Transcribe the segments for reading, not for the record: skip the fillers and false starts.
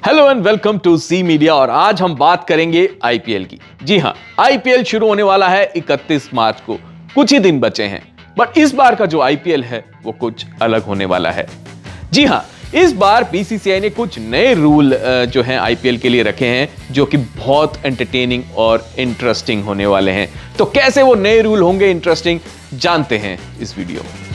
Hello and welcome to C media. और आज हम बात करेंगे आईपीएल की। जी हां, आईपीएल शुरू होने वाला है 31 मार्च को। कुछ ही दिन बचे हैं, बट इस बार का जो आईपीएल है वो कुछ अलग होने वाला है। जी हां, इस बार बीसीसीआई ने कुछ नए रूल जो हैं आईपीएल के लिए रखे हैं, जो कि बहुत एंटरटेनिंग और इंटरेस्टिंग होने वाले हैं। तो कैसे वो नए रूल होंगे इंटरेस्टिंग, जानते हैं इस वीडियो में।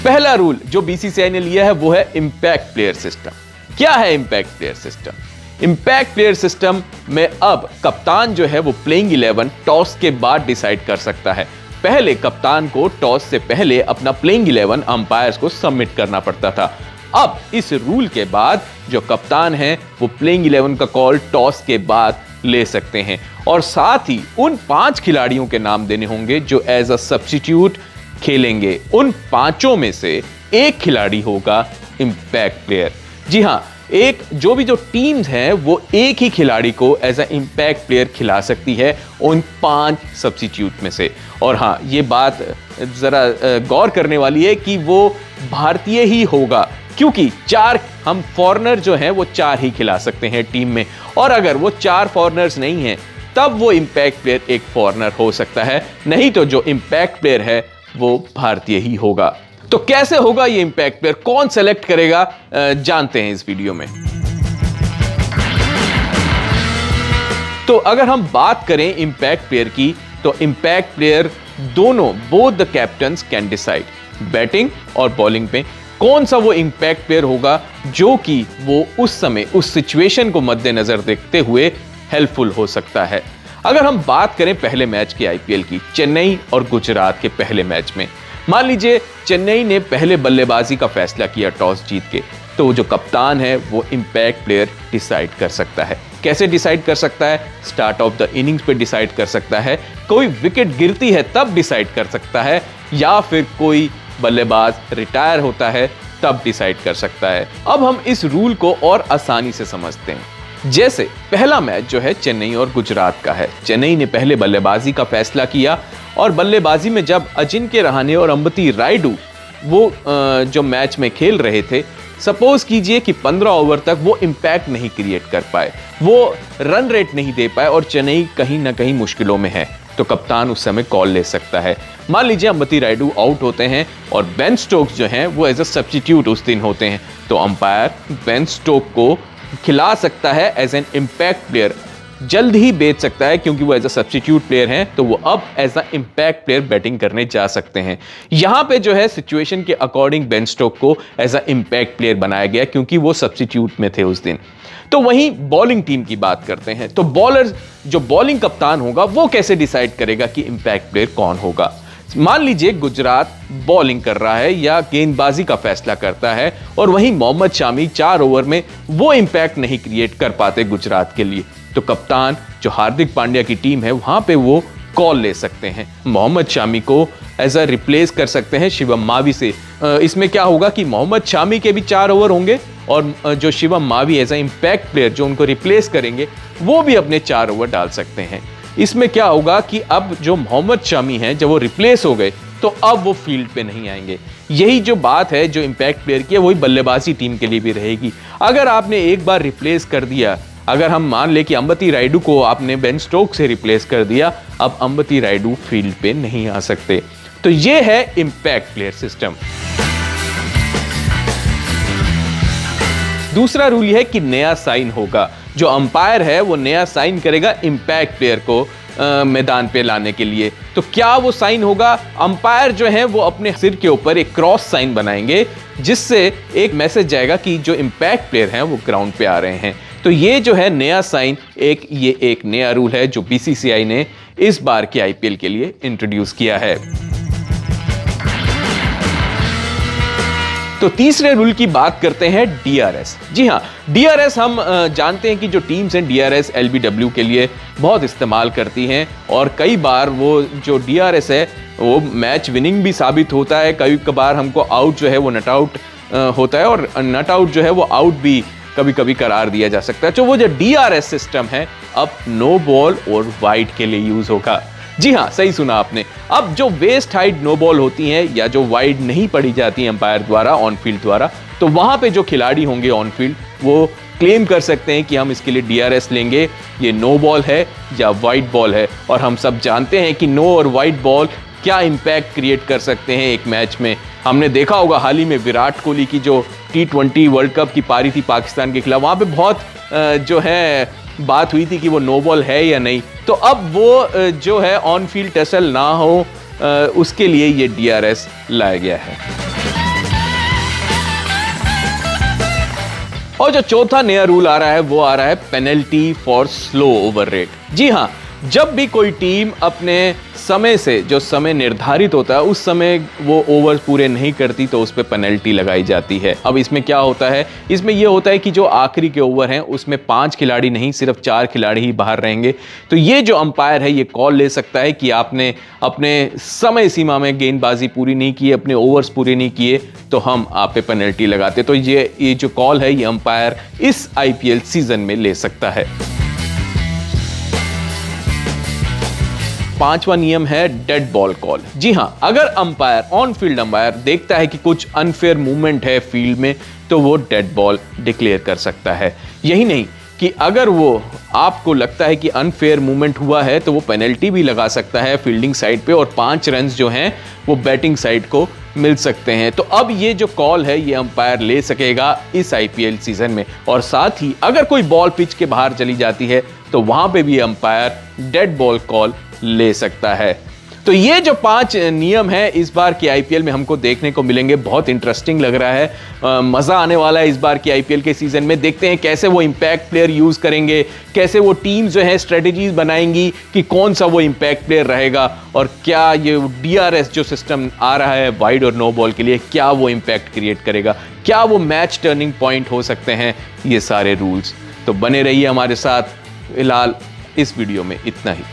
पहला रूल जो बीसीसीआई ने लिया है वो है इंपैक्ट प्लेयर सिस्टम। क्या है impact player system? Impact player system में अब कप्तान जो है वो प्लेइंग 11 टॉस के बाद डिसाइड कर सकता है। पहले कप्तान को टॉस से पहले अपना प्लेइंग 11 अंपायर्स को सबमिट करना पड़ता था। अब इस रूल के बाद जो कप्तान है वो प्लेइंग 11 का कॉल टॉस के बाद ले सकते हैं, और साथ ही उन 5 खिलाड़ियों के नाम देने होंगे जो एज अ सब्स्टिट्यूट खेलेंगे। उन 5 में से एक खिलाड़ी होगा इंपैक्ट प्लेयर। जी हां, जो टीम्स हैं वो एक ही खिलाड़ी को एज अ इंपैक्ट प्लेयर खिला सकती है उन 5 सब्स्टिट्यूट में से। और हां, ये बात जरा गौर करने वाली है कि वो भारतीय ही होगा, क्योंकि 4 हम फॉरेनर जो हैं वो 4 ही खिला सकते हैं टीम में, और अगर वो 4 फॉरेनर्स नहीं हैं तब वो इंपैक्ट प्लेयर एक फॉरेनर हो सकता है, नहीं तो जो इंपैक्ट प्लेयर है वो भारतीय ही होगा। तो कैसे होगा ये इंपैक्ट प्लेयर, कौन सेलेक्ट करेगा, जानते हैं इस वीडियो में। तो अगर हम बात करें इंपैक्ट प्लेयर की, तो इंपैक्ट प्लेयर दोनों both the captains can decide batting और बॉलिंग पे कौन सा वो इंपैक्ट प्लेयर होगा जो कि वो उस समय उस सिचुएशन को मद्देनजर देखते हुए हेल्पफुल हो सकता है। अगर हम बात करें पहले मैच की आईपीएल की, चेन्नई और गुजरात के पहले मैच में, मान लीजिए चेन्नई ने पहले बल्लेबाजी का फैसला किया टॉस जीत के, तो जो कप्तान है वो इंपैक्ट प्लेयर डिसाइड कर सकता है। कैसे डिसाइड कर सकता है? स्टार्ट ऑफ द इनिंग्स पे डिसाइड कर सकता है, कोई विकेट गिरती है तब डिसाइड कर सकता है, या फिर कोई बल्लेबाज रिटायर होता है तब डिसाइड कर सकता है। अब हम इस रूल को और आसानी से समझते हैं। जैसे पहला मैच जो है चेन्नई और गुजरात का है। चेन्नई ने पहले बल्लेबाजी का फैसला किया, और बल्लेबाजी में जब अजिंक्य रहाणे और अंबती रायडू वो जो मैच में खेल रहे थे, सपोज कीजिए कि 15 ओवर तक वो इंपैक्ट नहीं क्रिएट कर पाए, वो रन रेट नहीं दे पाए, और चेन्नई कहीं ना कहीं मुश्किलों में है, तो कप्तान उस समय कॉल ले सकता है। मान लीजिए अंबती रायडू आउट होते हैं और बेन स्टोक्स जो हैं वो एज अ सब्स्टिट्यूट उस दिन होते हैं, तो अंपायर बेन स्टोक को खिला सकता है एज एन इंपैक्ट प्लेयर, जल्द ही बेच सकता है, क्योंकि वो एज अ सब्स्टिट्यूट प्लेयर हैं, तो वो अब as a impact player batting करने जा सकते हैं। यहां पे जो है सिचुएशन के अकॉर्डिंग बेन स्टोक को एज अ इंपैक्ट प्लेयर बनाया गया, क्योंकि वो सब्स्टिट्यूट में थे उस दिन। तो वहीं बॉलिंग टीम की बात करते हैं, तो बॉलर जो बॉलिंग कप्तान होगा वो कैसे डिसाइड करेगा कि इंपैक्ट प्लेयर कौन होगा? मान लीजिए गुजरात बॉलिंग कर रहा है या गेंदबाजी का फैसला करता है, और वहीं मोहम्मद शामी 4 ओवर में वो इंपैक्ट नहीं क्रिएट कर पाते गुजरात के लिए, तो कप्तान जो हार्दिक पांड्या की टीम है वहां पे वो कॉल ले सकते हैं। मोहम्मद शामी को एज अ रिप्लेस कर सकते हैं शिवम मावी से। इसमें क्या होगा कि मोहम्मद शामी के भी 4 ओवर होंगे, और जो Shivam Mavi as a impact player जो उनको रिप्लेस करेंगे वो भी अपने 4 ओवर डाल सकते हैं। इसमें क्या होगा कि अब जो मोहम्मद शामी हैं जब वो रिप्लेस हो गए तो अब वो फील्ड पे नहीं आएंगे। यही जो बात है जो इंपैक्ट प्लेयर की है वही बल्लेबाजी टीम के लिए भी रहेगी। अगर आपने एक बार रिप्लेस कर दिया, अगर हम मान ले कि अंबती रायडू को आपने बेन स्टोक से रिप्लेस कर दिया, अब अंबती रायडू फील्ड पे नहीं आ सकते। तो ये है इंपैक्ट प्लेयर सिस्टम। दूसरा रूल यह है कि नया साइन होगा, जो अंपायर है वो नया साइन करेगा इंपैक्ट प्लेयर को मैदान पे लाने के लिए। तो क्या वो साइन होगा? अंपायर जो है वो अपने सिर के ऊपर एक क्रॉस साइन बनाएंगे, जिससे एक मैसेज जाएगा कि जो इंपैक्ट प्लेयर हैं वो ग्राउंड पे आ रहे हैं। तो ये जो है नया साइन, ये एक नया रूल है जो बीसीसीआई ने इस बार के आईपीएल के लिए इंट्रोड्यूस किया है। तो तीसरे रूल की बात करते हैं डीआरएस। जी हां, डीआरएस हम जानते हैं कि जो टीम्स हैं डीआरएस एलबीडब्ल्यू के लिए बहुत इस्तेमाल करती हैं, और कई बार वो जो डीआरएस है वो मैच विनिंग भी साबित होता है। कई कभार हमको आउट जो है वो नट आउट होता है, और नट आउट जो है वो आउट भी कभी कभी करार दिया जा सकता है। तो वो जो डीआरएस सिस्टम है अब नो बॉल और वाइड के लिए यूज होगा। जी हाँ, सही सुना आपने। अब जो वेस्ट हाइट नो बॉल होती हैं या जो वाइड नहीं पड़ी जाती अंपायर द्वारा ऑन फील्ड द्वारा, तो वहां पे जो खिलाड़ी होंगे ऑन फील्ड वो क्लेम कर सकते हैं कि हम इसके लिए डीआरएस लेंगे, ये नो बॉल है या वाइड बॉल है। और हम सब जानते हैं कि नो और वाइड बॉल क्या इंपैक्ट क्रिएट कर सकते हैं एक मैच में। हमने देखा होगा हाल ही में विराट कोहली की जो T20 वर्ल्ड कप की पारी थी पाकिस्तान के खिलाफ, वहां पे बहुत जो है बात हुई थी कि वो नो बॉल है या नहीं। तो अब वो जो है ऑन फील्ड टसल ना हो, उसके लिए ये डीआरएस लाया गया है। और जो चौथा नया रूल आ रहा है वो आ रहा है penalty for slow over rate. जी हां, जब भी कोई टीम अपने समय से जो समय निर्धारित होता है उस समय वो ओवर पूरे नहीं करती तो उस पर पेनल्टी लगाई जाती है। अब इसमें क्या होता है, इसमें यह होता है कि जो आखिरी के ओवर हैं उसमें 5 खिलाड़ी नहीं सिर्फ 4 खिलाड़ी ही बाहर रहेंगे। तो ये जो अंपायर है ये कॉल ले सकता है कि आपने अपने समय सीमा में गेंदबाजी पूरी नहीं की, अपने ओवर्स पूरे नहीं किए, तो हम आप पे पेनल्टी लगाते। तो ये जो कॉल है ये अंपायर इस आईपीएल सीजन में ले सकता है। 5वां नियम है डेड बॉल कॉल। जी हां, अगर अंपायर ऑन फील्ड अंपायर देखता है कि कुछ अनफेयर मूवमेंट है फील्ड में तो वो डेड बॉल डिक्लेयर कर सकता है। यही नहीं कि अगर वो आपको लगता है कि अनफेयर मूवमेंट हुआ है तो वो पेनल्टी भी लगा सकता है फील्डिंग साइड पे और 5 रन जो हैं वो बैटिंग साइड को मिल सकते हैं। तो अब ये जो कॉल है ये अंपायर ले सकेगा इस आईपीएल सीजन में। और साथ ही अगर कोई बॉल पिच के बाहर चली जाती है तो वहां पे भी अंपायर डेड बॉल कॉल ले सकता है। तो ये जो 5 नियम है इस बार की आईपीएल में हमको देखने को मिलेंगे। बहुत इंटरेस्टिंग लग रहा है, मजा आने वाला है इस बार की आईपीएल के सीजन में। देखते हैं कैसे वो इंपैक्ट प्लेयर यूज करेंगे, कैसे वो टीम जो है स्ट्रेटेजीज बनाएंगी कि कौन सा वो इंपैक्ट प्लेयर रहेगा और क्या ये डीआरएस जो सिस्टम आ रहा है वाइड और नो बॉल के लिए क्या वो इंपैक्ट क्रिएट करेगा, क्या वो मैच टर्निंग पॉइंट हो सकते हैं ये सारे रूल्स। तो बने रहिए हमारे साथ। फिलहाल इस वीडियो में इतना ही।